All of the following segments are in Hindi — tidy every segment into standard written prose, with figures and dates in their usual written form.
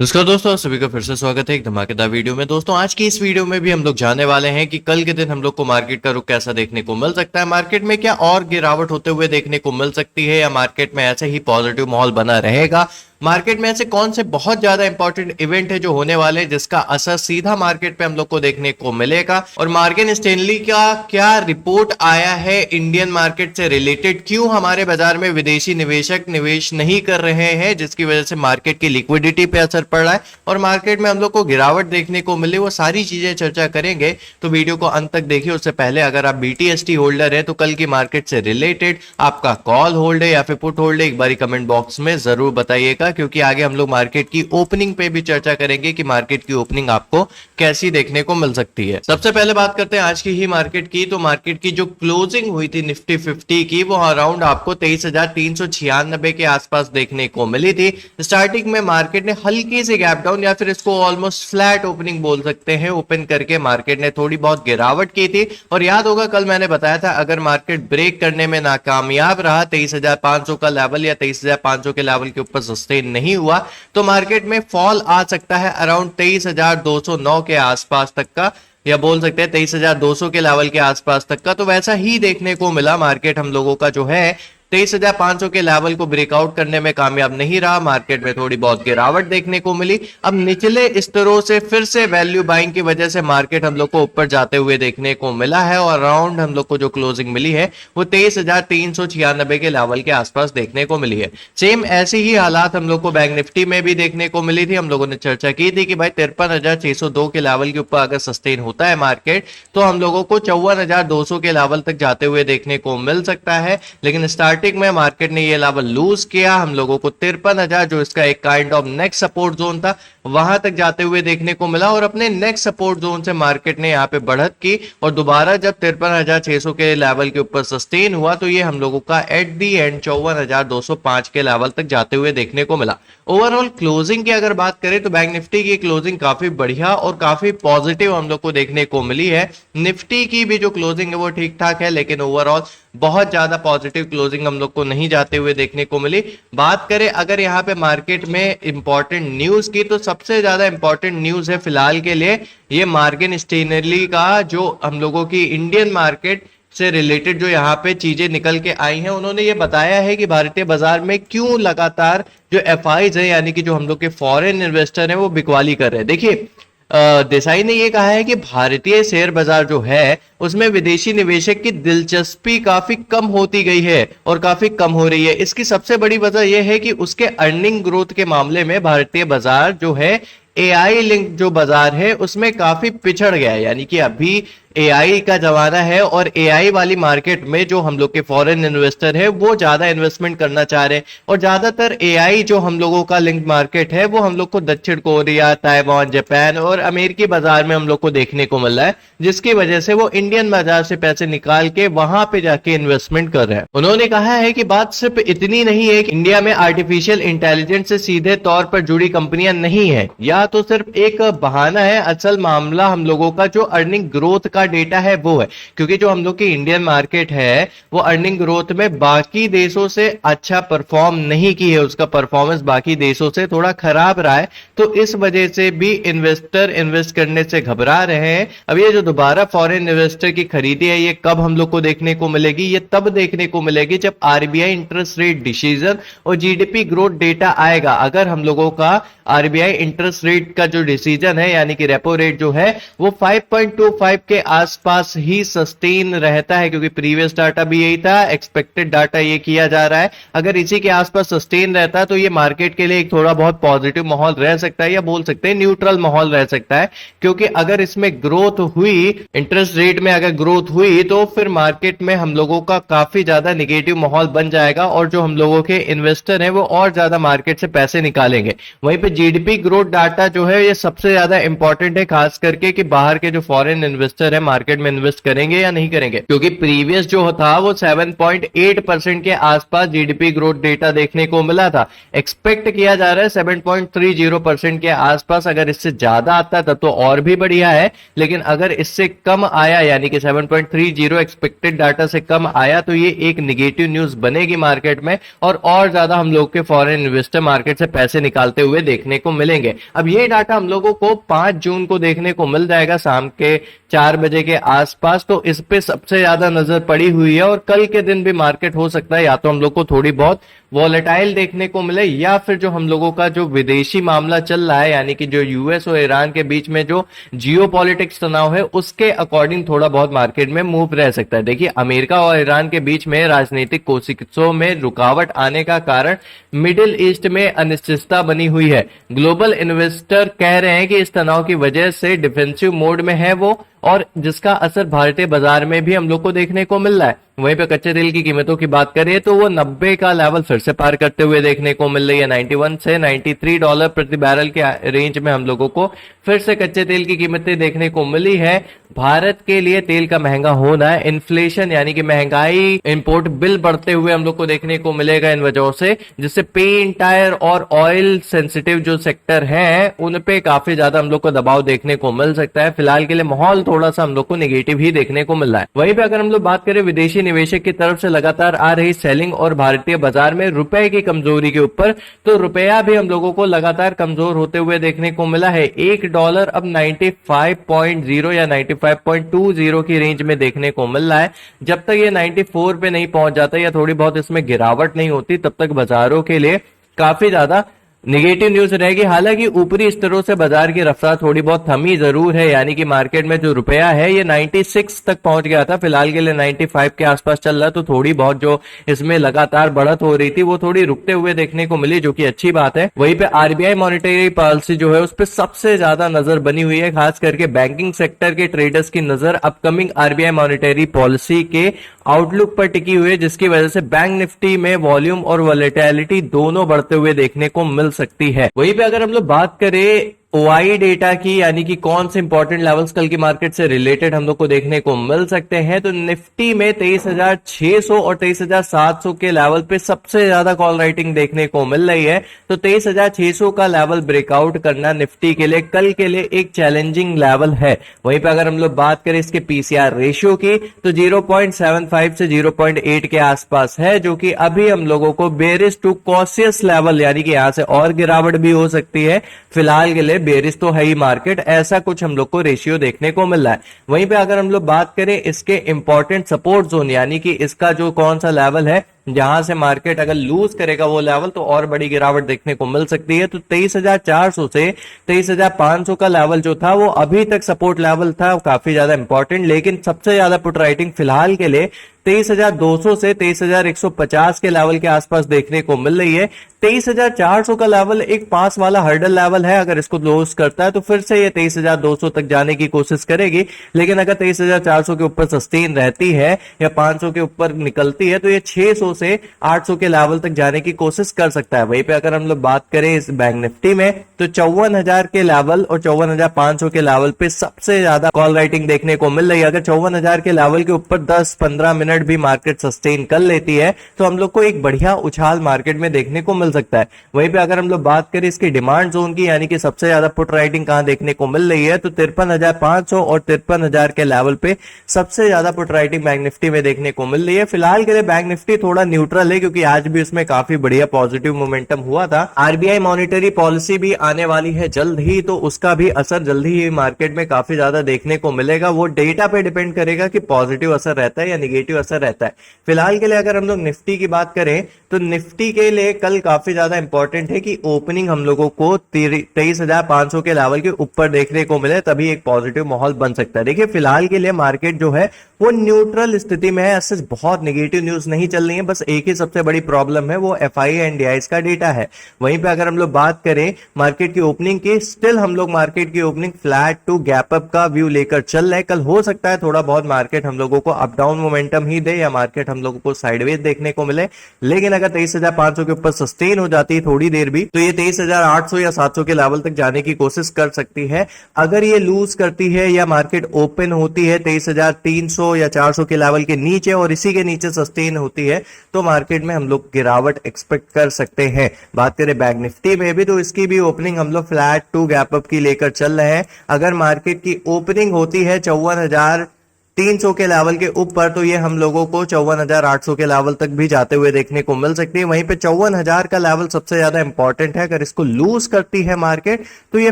नमस्कार दोस्तों, सभी का फिर से स्वागत है एक धमाकेदार वीडियो में। दोस्तों आज की इस वीडियो में भी हम लोग जानने वाले हैं कि कल के दिन हम लोग को मार्केट का रुख कैसा देखने को मिल सकता है। मार्केट में क्या और गिरावट होते हुए देखने को मिल सकती है या मार्केट में ऐसे ही पॉजिटिव माहौल बना रहेगा। मार्केट में ऐसे कौन से बहुत ज्यादा इंपॉर्टेंट इवेंट है जो होने वाले हैं जिसका असर सीधा मार्केट पे हम लोग को देखने को मिलेगा। और मॉर्गन स्टैनली का क्या रिपोर्ट आया है इंडियन मार्केट से रिलेटेड, क्यों हमारे बाजार में विदेशी निवेशक निवेश नहीं कर रहे हैं, जिसकी वजह से मार्केट की लिक्विडिटी पे असर पड़ रहा है और मार्केट में हम लोग को गिरावट देखने को मिले, वो सारी चीजें चर्चा करेंगे। तो वीडियो को अंत तक देखिए। उससे पहले अगर आप BTST होल्डर है तो कल की मार्केट से रिलेटेड आपका कॉल होल्ड है या फिर पुट होल्ड है, एक बारी कमेंट बॉक्स में जरूर बताइएगा, क्योंकि आगे हम लोग मार्केट की ओपनिंग पे भी चर्चा करेंगे कि मार्केट की ओपनिंग आपको कैसी देखने को मिल सकती है। सबसे पहले बात करते हैं आज की ही मार्केट की। तो मार्केट की जो क्लोजिंग हुई थी निफ्टी 50 की, वो अराउंड आपको 23,396 के आसपास देखने को मिली थी। स्टार्टिंग में मार्केट ने हल्की सी गैप डाउन या फिर इसको ऑलमोस्ट फ्लैट ओपनिंग बोल सकते हैं, ओपन करके मार्केट ने थोड़ी बहुत गिरावट की थी। और याद होगा कल मैंने बताया था अगर मार्केट ब्रेक करने में नाकामयाब रहा, 23,500 का लेवल या 23,500 के लेवल के ऊपर सस्टेन नहीं हुआ, तो मार्केट में फॉल आ सकता है अराउंड 23,209 के आसपास तक का, या बोल सकते हैं 23,200 के लेवल के आसपास तक का। तो वैसा ही देखने को मिला। मार्केट हम लोगों का जो है 23,500 के लेवल को ब्रेकआउट करने में कामयाब नहीं रहा, मार्केट में थोड़ी बहुत गिरावट देखने को मिली। अब निचले स्तरों से फिर से वैल्यू बाइंग की वजह से मार्केट हम लोग को ऊपर जाते हुए देखने को मिला है और अराउंड हम लोग को जो क्लोजिंग मिली है वो 23,396 के लेवल के आसपास देखने को मिली है। सेम ऐसी ही हालात हम लोग को बैंक निफ्टी में भी देखने को मिली थी। हम लोगों ने चर्चा की थी कि भाई 53,602 के लेवल के ऊपर अगर सस्टेन होता है मार्केट तो हम लोगों को 54,200 के लेवल तक जाते हुए देखने को मिल सकता है। लेकिन स्टार्टिंग में मार्केट ने ये लेवल लूज किया, हम लोगों को 53,000 जो इसका एक kind of next support zone था वहां तक जाते हुए देखने को मिला और अपने नेक्स्ट सपोर्ट जोन से मार्केट ने यहाँ पे बढ़त की और दोबारा जब 53,600 के लेवल के ऊपर सस्टेन हुआ तो ये हम लोगों का एट दी एंड 54,205 के लेवल तक जाते हुए देखने को मिला। ओवरऑल क्लोजिंग की अगर बात करें तो बैंक निफ्टी की क्लोजिंग काफी बढ़िया और काफी पॉजिटिव हम लोग को देखने को मिली है। निफ्टी की भी जो क्लोजिंग है वो ठीक ठाक है, लेकिन ओवरऑल बहुत ज्यादा पॉजिटिव क्लोजिंग हम लोग को नहीं जाते हुए देखने को मिली। बात करें अगर यहाँ पे मार्केट में इंपॉर्टेंट न्यूज की, तो सबसे ज्यादा इंपॉर्टेंट न्यूज है फिलहाल के लिए ये मॉर्गन स्टैनली का जो हम लोगों की इंडियन मार्केट से रिलेटेड जो यहाँ पे चीजें निकल के आई हैं। उन्होंने ये बताया है कि भारतीय बाजार में क्यों लगातार जो FIs है यानी कि जो हम लोग के फॉरेन इन्वेस्टर हैं वो बिकवाली कर रहे हैं। देखिए देसाई ने ये कहा है कि भारतीय शेयर बाजार जो है उसमें विदेशी निवेशक की दिलचस्पी काफी कम होती गई है और काफी कम हो रही है। इसकी सबसे बड़ी वजह यह है कि उसके अर्निंग ग्रोथ के मामले में भारतीय बाजार जो है AI लिंक जो बाजार है उसमें काफी पिछड़ गया है। यानी कि अभी AI का जमाना है और AI वाली मार्केट में जो हम लोग के फॉरेन इन्वेस्टर है वो ज्यादा इन्वेस्टमेंट करना चाह रहे हैं और ज्यादातर AI जो हम लोगों का लिंक मार्केट है वो हम लोग को दक्षिण कोरिया, ताइवान, जापान और अमेरिकी बाजार में हम लोग को देखने को मिल रहा है, जिसकी वजह से वो इंडियन बाजार से पैसे निकाल के वहां पे जाके इन्वेस्टमेंट कर रहे हैं। उन्होंने कहा है कि बात सिर्फ इतनी नहीं है कि इंडिया में आर्टिफिशियल इंटेलिजेंस से सीधे तौर पर जुड़ी कंपनियां नहीं है, या तो सिर्फ एक बहाना है। असल मामला हम लोगों का जो अर्निंग ग्रोथ का डेटा है वो है, क्योंकि जो हम लोग की इंडियन मार्केट है वो अर्निंग ग्रोथ में बाकी देशों से अच्छा परफॉर्म नहीं की है, उसका परफॉर्मेंस बाकी देशों से थोड़ा खराब रहा है। तो इस वजह से भी इन्वेस्टर इन्वेस्ट करने से घबरा रहे हैं। अब ये जो दोबारा फॉरेन इन्वेस्टर की खरीदी है ये कब हम लोग को देखने को मिलेगी? ये तब देखने को मिलेगी जब RBI इंटरेस्ट रेट डिसीजन और GDP ग्रोथ डेटा आएगा। अगर हम लोगों का RBI इंटरेस्ट रेट का जो डिसीजन है यानी कि रेपो रेट जो है वो 5.25 के आसपास ही सस्टेन रहता है, क्योंकि प्रीवियस डाटा भी यही था, एक्सपेक्टेड डाटा ये किया जा रहा है। अगर इसी के आसपास सस्टेन रहता है तो ये मार्केट के लिए एक थोड़ा बहुत पॉजिटिव माहौल रह सकता है, या बोल सकते हैं न्यूट्रल माहौल रह सकता है। क्योंकि अगर इसमें ग्रोथ हुई, इंटरेस्ट रेट में अगर ग्रोथ हुई तो फिर मार्केट में हम लोगों का काफी ज्यादा निगेटिव माहौल बन जाएगा और जो हम लोगों के इन्वेस्टर हैं वो और ज्यादा मार्केट से पैसे निकालेंगे। वहीं पे GDP ग्रोथ डाटा जो है ये सबसे ज्यादा इंपॉर्टेंट है, खास करके कि बाहर के जो फॉरेन इन्वेस्टर है मार्केट में इन्वेस्ट करेंगे या नहीं करेंगे, क्योंकि प्रीवियस जो था वो 7.8% के आसपास जीडीपी ग्रोथ डेटा देखने को मिला था। एक्सपेक्ट किया जा रहा है 7.30% के आसपास। अगर इससे ज्यादा आता है तब तो और भी बढ़िया है, लेकिन अगर इससे कम आया यानी कि 7.30 एक्सपेक्टेड डाटा से कम आया तो ये एक निगेटिव न्यूज बनेगी मार्केट में, और ज्यादा हम लोग के फॉरेन इन्वेस्टर मार्केट से पैसे निकालते हुए देखने को मिलेंगे। अब ये डाटा हम लोगों को 5 जून को देखने को मिल जाएगा शाम के 4 बजे के आसपास, तो इस पे सबसे ज्यादा नजर पड़ी हुई है। और कल के दिन भी मार्केट हो सकता है या तो हम लोग को थोड़ी बहुत वॉलेटाइल देखने को मिले, या फिर जो हम लोगों का जो विदेशी मामला चल रहा है यानी कि जो यूएस और ईरान के बीच में जो जियोपॉलिटिक्स तनाव है उसके अकॉर्डिंग थोड़ा बहुत मार्केट में मूव रह सकता है। देखिए, अमेरिका और ईरान के बीच में राजनीतिक कोशिशों में रुकावट आने का कारण मिडिल ईस्ट में अनिश्चितता बनी हुई है। ग्लोबल इन्वेस्टर कह रहे हैं कि इस तनाव की वजह से डिफेंसिव मोड में है वो, और जिसका असर भारतीय बाजार में भी हम लोग को देखने को मिल रहा है। वहीं पे कच्चे तेल की कीमतों की बात करें तो वो 90 का लेवल फिर से पार करते हुए देखने को मिल रही है। 91 से $93 प्रति बैरल के रेंज में हम लोगों को फिर से कच्चे तेल की कीमतें देखने को मिली है। भारत के लिए तेल का महंगा होना है, इन्फ्लेशन यानी कि महंगाई, इंपोर्ट बिल बढ़ते हुए हम लोग को देखने को मिलेगा इन वजहों से, जिससे पेंट, टायर और ऑयल सेंसिटिव जो सेक्टर हैं उन पे काफी ज्यादा हम लोग को दबाव देखने को मिल सकता है। फिलहाल के लिए माहौल थोड़ा सा हम लोग को नेगेटिव ही देखने को मिल रहा है। वहीं पे अगर हम लोग बात करें विदेशी निवेशक की तरफ से लगातार आ रही सेलिंग और भारतीय बाजार में रुपए की कमजोरी के ऊपर, तो रुपया भी हम लोगों को लगातार कमजोर होते हुए देखने को मिला है। $1 अब 95.0 या 95.20 की रेंज में देखने को मिल रहा है। जब तक ये 94 पे नहीं पहुंच जाता या थोड़ी बहुत इसमें गिरावट नहीं होती तब तक बाजारों के लिए काफी ज्यादा निगेटिव न्यूज रहेगी। हालांकि ऊपरी स्तरों से बाजार की रफ्तार थोड़ी बहुत थमी जरूर है, यानी कि मार्केट में जो रुपया है ये 96 तक पहुंच गया था, फिलहाल के लिए 95 के आसपास चल रहा है। तो थोड़ी बहुत जो इसमें लगातार बढ़त हो रही थी वो थोड़ी रुकते हुए देखने को मिली, जो कि अच्छी बात है। वहीं पे आरबीआई मॉनेटरी पॉलिसी जो है उस पर सबसे ज्यादा नजर बनी हुई है, खास करके बैंकिंग सेक्टर के ट्रेडर्स की नजर अपकमिंग आरबीआई मॉनेटरी पॉलिसी के आउटलुक पर टिकी हुई है, जिसकी वजह से बैंक निफ्टी में वॉल्यूम और वॉलेटिलिटी दोनों बढ़ते हुए देखने को मिल सकती है। वहीं पे अगर हम लोग बात करें ओआई डेटा की, यानी कि कौन से इंपॉर्टेंट लेवल्स कल की मार्केट से रिलेटेड हम लोग को देखने को मिल सकते हैं, तो निफ्टी में 23,600 और 23,700 के लेवल पे सबसे ज्यादा कॉल राइटिंग देखने को मिल रही है। तो 23,600 का लेवल ब्रेकआउट करना निफ्टी के लिए कल के लिए एक चैलेंजिंग लेवल है। वहीं पे अगर हम लोग बात करें इसके पीसीआर रेशियो की, तो 0.75 से 0.8 के आसपास है, जो कि अभी हम लोगों को बेरिश टू कॉशियस लेवल, यानी कि यहां से और गिरावट भी हो सकती है। फिलहाल के लिए बेरिश तो है ही मार्केट, ऐसा कुछ हम लोग को रेशियो देखने को मिल रहा है। वहीं पे अगर हम लोग बात करें इसके इंपॉर्टेंट सपोर्ट जोन, यानी कि इसका जो कौन सा लेवल है जहां से मार्केट अगर लूज करेगा वो लेवल तो और बड़ी गिरावट देखने को मिल सकती है। तो 23,400 से 23,500 का लेवल जो था वो अभी तक सपोर्ट लेवल था, काफी ज्यादा इंपॉर्टेंट, लेकिन सबसे ज्यादा पुट राइटिंग फिलहाल के लिए 23,200 से 23,150 के लेवल के आसपास देखने को मिल रही है। 23,400 का लेवल एक पास वाला हर्डल लेवल है, अगर इसको क्लोज करता है तो फिर से ये 23,200 तक जाने की कोशिश करेगी, लेकिन अगर 23,400 के ऊपर सस्टेन रहती है या 500 के ऊपर निकलती है तो ये 600 से 800 के लेवल तक जाने की कोशिश कर सकता है। वहीं पे अगर हम लोग बात करें इस बैंक निफ्टी में, तो 54,000 के लेवल और 54,500 के लेवल पे सबसे ज्यादा कॉल राइटिंग देखने को मिल रही है। अगर 54,000 के लेवल के ऊपर 10-15 मिनट भी मार्केट सस्टेन कर लेती है तो हम लोग को एक बढ़िया उछाल मार्केट में देखने को मिल सकता है। वहीं पे अगर हम लोग बात करें इसकी डिमांड जोन की, यानी कि सबसे ज्यादा पुट राइटिंग कहां देखने को मिल रही है, तो 53,500 और 53,000 के लेवल पे सबसे ज्यादा पुट राइटिंग बैंक निफ्टी में देखने को मिल रही है। फिलहाल के लिए बैंक निफ्टी थोड़ा न्यूट्रल है, क्योंकि आज भी उसमें काफी बढ़िया पॉजिटिव मोमेंटम हुआ था। आरबीआई मॉनेटरी पॉलिसी भी आने वाली है जल्द ही, तो उसका भी असर जल्दी ही मार्केट में काफी ज्यादा देखने को मिलेगा। वो डेटा पे डिपेंड करेगा कि पॉजिटिव असर रहता है या निगेटिव असर रहता है। फिलहाल के लिए अगर हम लोग निफ्टी की बात करें तो निफ्टी के लिए कल काफी ज्यादा इंपॉर्टेंट है कि ओपनिंग हम लोगों को 23,500 के लेवल के ऊपर देखने को मिले, तभी एक पॉजिटिव माहौल बन सकता है। देखिए, फिलहाल के लिए मार्केट जो है वो न्यूट्रल स्थिति में है। ऐसे बहुत नेगेटिव न्यूज नहीं चल रही है, बस एक ही सबसे बड़ी प्रॉब्लम है, वो एफआई एंड डीआईएस का डेटा है। वहीं पे अगर हम लोग बात करें मार्केट की ओपनिंग की, स्टिल हम लोग मार्केट की opening flat to gap up का व्यू लेकर चल रहे हैं। कल हो सकता है थोड़ा बहुत मार्केट हम लोगों को अप डाउन मोमेंटम ही दे या मार्केट हम लोगों को साइडवेज देखने को मिले, लेकिन अगर 23,500 के ऊपर सस्टेन हो जाती है थोड़ी देर भी, तो ये 23,800 या 700 के लेवल तक जाने की कोशिश कर सकती है। अगर ये लूज करती है या मार्केट ओपन होती है 23,300 या 400 के लेवल के नीचे और इसी के नीचे सस्टेन होती है, तो मार्केट में हम लोग गिरावट एक्सपेक्ट कर सकते हैं। बात करें बैंक निफ्टी में भी, तो इसकी भी ओपनिंग हम लोग फ्लैट टू गैप अप की लेकर चल रहे हैं। अगर मार्केट की ओपनिंग होती है 54,300 के लेवल के ऊपर, तो ये हम लोगों को 54,800 के लेवल तक भी जाते हुए देखने को मिल सकती है। वहीं पे 54,000 का लेवल सबसे ज्यादा इंपॉर्टेंट है। अगर इसको लूज करती है मार्केट, तो ये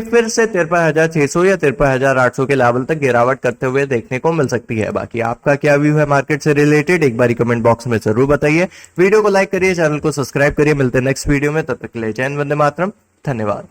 फिर से 53,600 या 53,800 के लेवल तक गिरावट करते हुए देखने को मिल सकती है। बाकी आपका क्या व्यू है मार्केट से रिलेटेड, एक बार कमेंट बॉक्स में जरूर बताइए। वीडियो को लाइक करिए, चैनल को सब्सक्राइब करिए। मिलते हैं नेक्स्ट वीडियो में, तब तक के लिए जय हिंद, वंदे मातरम, धन्यवाद।